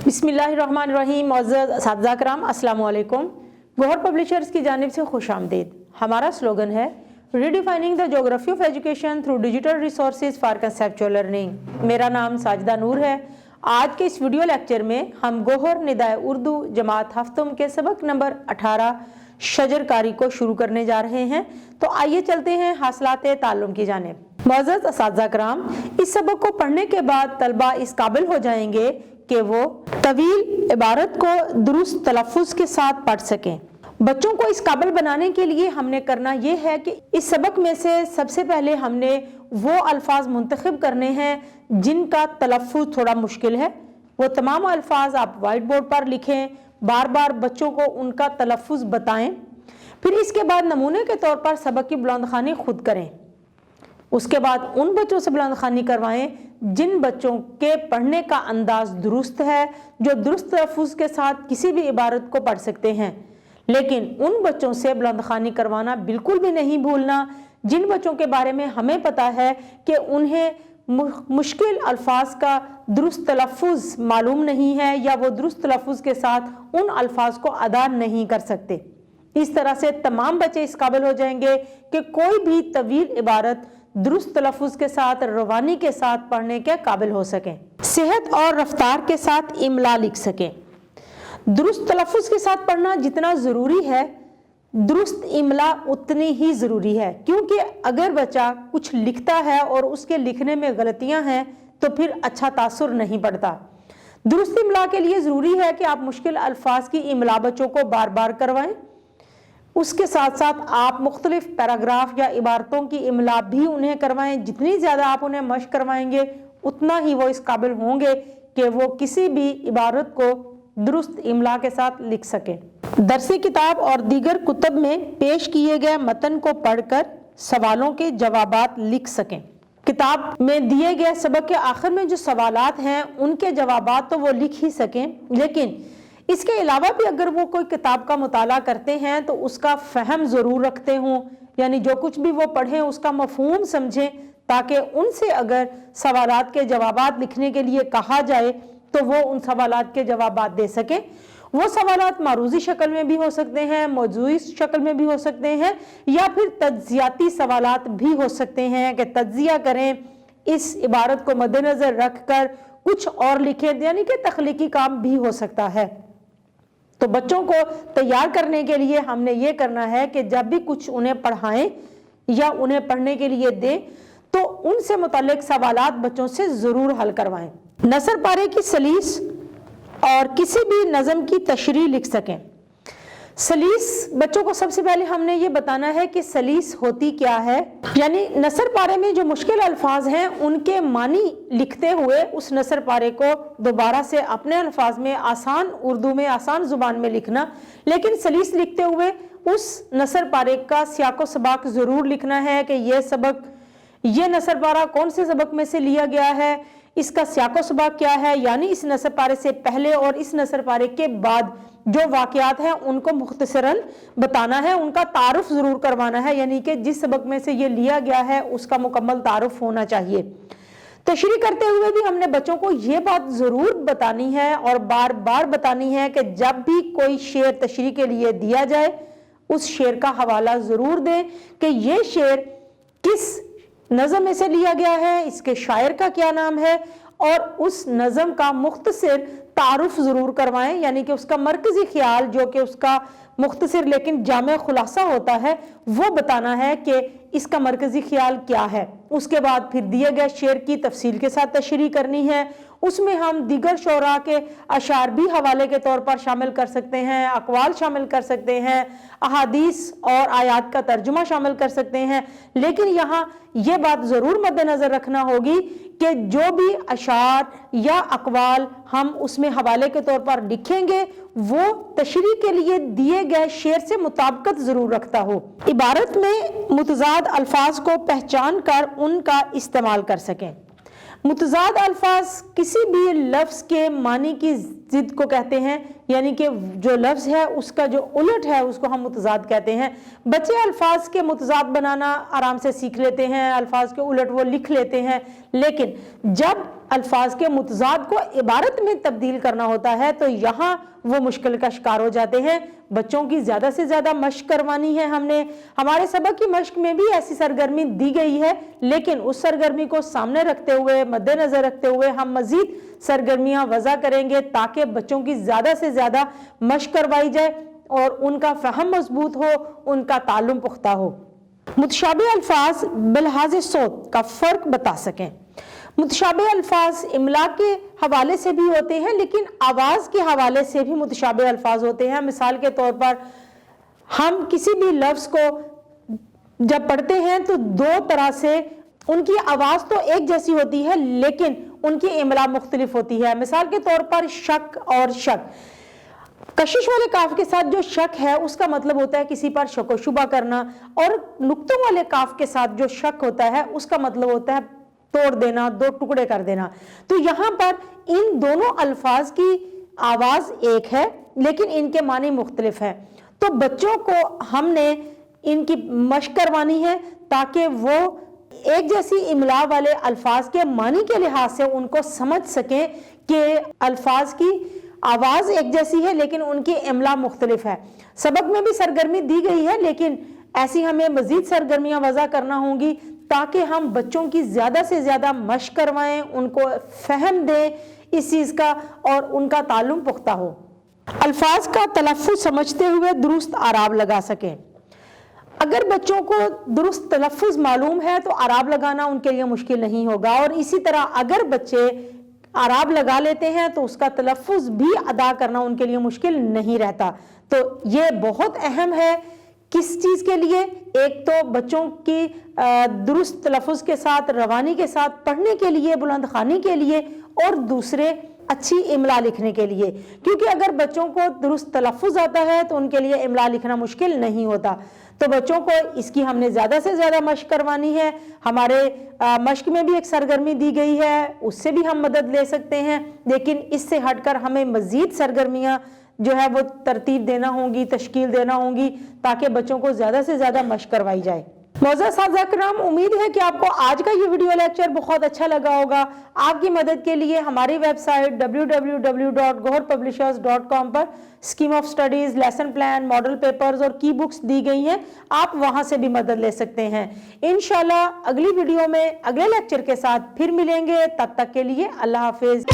बिस्मिल्लाहिर्रहमानिर्रहीम। मुअज़्ज़ज़ असातिज़ा किराम, अस्सलामु अलैकुम। गौहर पब्लिशर्स की जानिब से खुशामदीद। हमारा स्लोगन है redefining the geography of education through digital resources for conceptual learning. मेरा नाम साजिदा नूर है। आज के इस वीडियो लेक्चर में हम गौहर निदाए उर्दू जमात हफ्तम के सबक नंबर 18 शजरकारी को शुरू करने जा रहे हैं। तो आइए चलते हैं हासिलात ताल्लुम की जानिब। मुअज़्ज़ज़ असातिज़ा किराम, इस सबक को पढ़ने के बाद तलबा इस काबिल हो जाएंगे कि वो तवील इबारत को दुरुस्त तलफ़्फ़ुज़ के साथ पढ़ सकें। बच्चों को इस काबिल बनाने के लिए हमने करना ये है कि इस सबक में से सबसे पहले हमने वो अल्फाज मुंतखब करने हैं जिनका तलफ़्फ़ुज़ थोड़ा मुश्किल है। वो तमाम अल्फाज आप वाइट बोर्ड पर लिखें, बार बार बच्चों को उनका तलफ़्फ़ुज़ बताएं। फिर इसके बाद नमूने के तौर पर सबक की बुलंदखानी खुद करें। उसके बाद उन बच्चों से बुलंदखानी करवाएं जिन बच्चों के पढ़ने का अंदाज दुरुस्त है, जो दुरुस्त तलफ़्फ़ुज़ के साथ किसी भी इबारत को पढ़ सकते हैं। लेकिन उन बच्चों से बुलंदखानी करवाना बिल्कुल भी नहीं भूलना जिन बच्चों के बारे में हमें पता है कि उन्हें मुश्किल अल्फाज का दुरुस्त तलफ़्फ़ुज़ मालूम नहीं है या वो दुरुस्त तलफ़्फ़ुज़ के साथ उन अल्फाज को अदा नहीं कर सकते। इस तरह से तमाम बच्चे इस काबिल हो जाएंगे कि कोई भी तवील इबारत दुरुस्त तलफ़्फ़ुज़ के साथ, रवानी के साथ पढ़ने के काबिल हो सकें। सेहत और रफ्तार के साथ इमला लिख सकें। दुरुस्त तलफ़्फ़ुज़ के साथ पढ़ना जितना ज़रूरी है, दुरुस्त इमला उतनी ही ज़रूरी है, क्योंकि अगर बच्चा कुछ लिखता है और उसके लिखने में गलतियां हैं तो फिर अच्छा तासुर नहीं पड़ता। दुरुस्त इमला के लिए ज़रूरी है कि आप मुश्किल अल्फाज की इमला बच्चों को बार बार करवाएं। उसके साथ साथ आप मुख्तलिफ पैराग्राफ या इबारतों की इमला भी उन्हें करवाएं। जितनी ज़्यादा आप उन्हें मश्क करवाएंगे उतना ही वो इस काबिल होंगे कि वो किसी भी इबारत को दुरुस्त इमला के साथ लिख सकें। दरसी किताब और दीगर कुतब में पेश किए गए मतन को पढ़कर सवालों के जवाबात लिख सकें। किताब में दिए गए सबक के आखिर में जो सवालात हैं उनके जवाबात तो वो लिख ही सकें, लेकिन इसके अलावा भी अगर वो कोई किताब का मुताला करते हैं तो उसका फ़हम ज़रूर रखते हों, यानी जो कुछ भी वो पढ़ें उसका मफ़हूम समझें, ताकि उनसे अगर सवालात के जवाबात लिखने के लिए कहा जाए तो वो उन सवालात के जवाबात दे सकें। वो सवालात मारूज़ी शक्ल में भी हो सकते हैं, मौज़ूई शक्ल में भी हो सकते हैं, या फिर तज्ज़ियाती सवालात भी हो सकते हैं कि तज्ज़िया करें, इस इबारत को मद्देनज़र रख कर कुछ और लिखें, यानी कि तख्लीकी काम भी हो सकता है। तो बच्चों को तैयार करने के लिए हमने ये करना है कि जब भी कुछ उन्हें पढ़ाएं या उन्हें पढ़ने के लिए दें तो उनसे मुताल्लिक सवालात बच्चों से ज़रूर हल करवाएं। नसर पारे की सलीस और किसी भी नज़म की तशरीह लिख सकें। सलीस बच्चों को सबसे पहले हमने ये बताना है कि सलीस होती क्या है, यानी नसर पारे में जो मुश्किल अल्फाज हैं उनके मानी लिखते हुए उस नसर पारे को दोबारा से अपने अल्फाज में आसान उर्दू में, आसान ज़ुबान में लिखना, लेकिन सलीस लिखते हुए उस नसर पारे का सियाको सबाक ज़रूर लिखना है कि ये सबक, ये नसर पारा कौन से सबक में से लिया गया है, इसका सियाको सबाक क्या है, यानी इस नसर पारे से पहले और इस नसर पारे के बाद जो वाक़यात हैं उनको मुख्तसरन बताना है, उनका तारुफ ज़रूर करवाना है, यानी कि जिस सबक में से ये लिया गया है उसका मुकम्मल तारुफ होना चाहिए। तशरीह करते हुए भी हमने बच्चों को ये बात ज़रूर बतानी है और बार बार बतानी है कि जब भी कोई शेर तशरीह के लिए दिया जाए उस शेर का हवाला ज़रूर दें कि ये शेर किस नज़म में से लिया गया है, इसके शायर का क्या नाम है, और उस नज़म का मुख्तसर तारुफ ज़रूर करवाएं, यानी कि उसका मरकज़ी ख्याल जो कि उसका मुख्तसर लेकिन जामे खुलासा होता है वो बताना है कि इसका मरकज़ी ख्याल क्या है। उसके बाद फिर दिए गए शेर की तफसील के साथ तशरीह करनी है। उसमें हम दीगर शोरा के अशार भी हवाले के तौर पर शामिल कर सकते हैं, अक़वाल शामिल कर सकते हैं, अहादीस और आयात का तर्जुमा शामिल कर सकते हैं, लेकिन यहाँ ये बात ज़रूर मद्देनज़र रखना होगी कि जो भी अशार या अक़वाल हम उसमें हवाले के तौर पर लिखेंगे वो तशरीह के लिए दिए गए शेर से मुताबिकत ज़रूर रखता हो। इबारत में मुतज़ाद अल्फाज को पहचान कर उनका इस्तेमाल कर सकें। मुतज़ाद अल्फाज किसी भी लफ्ज़ के मानी की ज़िद को कहते हैं, यानी कि जो लफ्ज़ है उसका जो उलट है उसको हम मुतज़ाद कहते हैं। बच्चे अल्फाज के मुतज़ाद बनाना आराम से सीख लेते हैं, अल्फाज के उलट वो लिख लेते हैं, लेकिन जब الفاظ کے متضاد کو عبارت میں تبدیل کرنا ہوتا ہے تو یہاں وہ مشکل کا شکار ہو جاتے ہیں۔ بچوں کی زیادہ سے زیادہ مشق کروانی ہے ہم نے۔ ہمارے سبق کی مشق میں بھی ایسی سرگرمی دی گئی ہے، لیکن اس سرگرمی کو سامنے رکھتے ہوئے، مد نظر رکھتے ہوئے ہم مزید سرگرمیاں وضع کریں گے تاکہ بچوں کی زیادہ سے زیادہ مشق کروائی جائے اور ان کا فہم مضبوط ہو، ان کا تعلم پختہ ہو۔ متشابہ الفاظ بلحاظ صوت کا فرق بتا سکیں۔ متشابہ الفاظ املا کے حوالے سے بھی ہوتے ہیں لیکن آواز کے حوالے سے بھی متشابہ الفاظ ہوتے ہیں۔ مثال کے طور پر ہم کسی بھی لفظ کو جب پڑھتے ہیں تو دو طرح سے ان کی آواز تو ایک جیسی ہوتی ہے لیکن ان کی املا مختلف ہوتی ہے۔ مثال کے طور پر شک اور شک، کشش والے کاف کے ساتھ جو شک ہے اس کا مطلب ہوتا ہے کسی پر شک و شبہ کرنا، اور نقطوں والے کاف کے ساتھ جو شک ہوتا ہے اس کا مطلب ہوتا ہے توڑ دینا، دو ٹکڑے کر دینا۔ تو یہاں پر ان دونوں الفاظ کی آواز ایک ہے لیکن ان کے معنی مختلف ہیں۔ تو بچوں کو ہم نے ان کی مشق کروانی ہے تاکہ وہ ایک جیسی املا والے الفاظ کے معنی کے لحاظ سے ان کو سمجھ سکیں کہ الفاظ کی آواز ایک جیسی ہے لیکن ان کی املا مختلف ہے۔ سبق میں بھی سرگرمی دی گئی ہے لیکن ایسی ہمیں مزید سرگرمیاں وضع کرنا ہوں گی تاکہ ہم بچوں کی زیادہ سے زیادہ مشق کروائیں، ان کو فہم دیں اس چیز کا اور ان کا تعلم پختہ ہو۔ الفاظ کا تلفظ سمجھتے ہوئے درست اعراب لگا سکیں۔ اگر بچوں کو درست تلفظ معلوم ہے تو اعراب لگانا ان کے لیے مشکل نہیں ہوگا، اور اسی طرح اگر بچے اعراب لگا لیتے ہیں تو اس کا تلفظ بھی ادا کرنا ان کے لیے مشکل نہیں رہتا۔ تو یہ بہت اہم ہے کس چیز کے لیے؟ ایک تو بچوں کی درست تلفظ کے ساتھ، روانی کے ساتھ پڑھنے کے لیے، بلند خوانی کے لیے، اور دوسرے اچھی املا لکھنے کے لیے، کیونکہ اگر بچوں کو درست تلفظ آتا ہے تو ان کے لیے املا لکھنا مشکل نہیں ہوتا۔ تو بچوں کو اس کی ہم نے زیادہ سے زیادہ مشق کروانی ہے۔ ہمارے مشق میں بھی ایک سرگرمی دی گئی ہے، اس سے بھی ہم مدد لے سکتے ہیں، لیکن اس سے ہٹ کر ہمیں مزید سرگرمیاں جو ہے وہ ترتیب دینا ہوں گی، تشکیل دینا ہوں گی تاکہ بچوں کو زیادہ سے زیادہ مشق کروائی جائے۔ معزز اساتذہ کرام، امید ہے کہ آپ کو آج کا یہ ویڈیو لیکچر بہت اچھا لگا ہوگا۔ آپ کی مدد کے لیے ہماری ویب سائٹ www.goharpublishers.com پر scheme of studies, lesson plan, model papers اور کی بکس دی گئی ہیں، آپ وہاں سے بھی مدد لے سکتے ہیں۔ انشاءاللہ اگلی ویڈیو میں اگلے لیکچر کے ساتھ پھر ملیں گے، تب تک کے لیے اللہ حافظ۔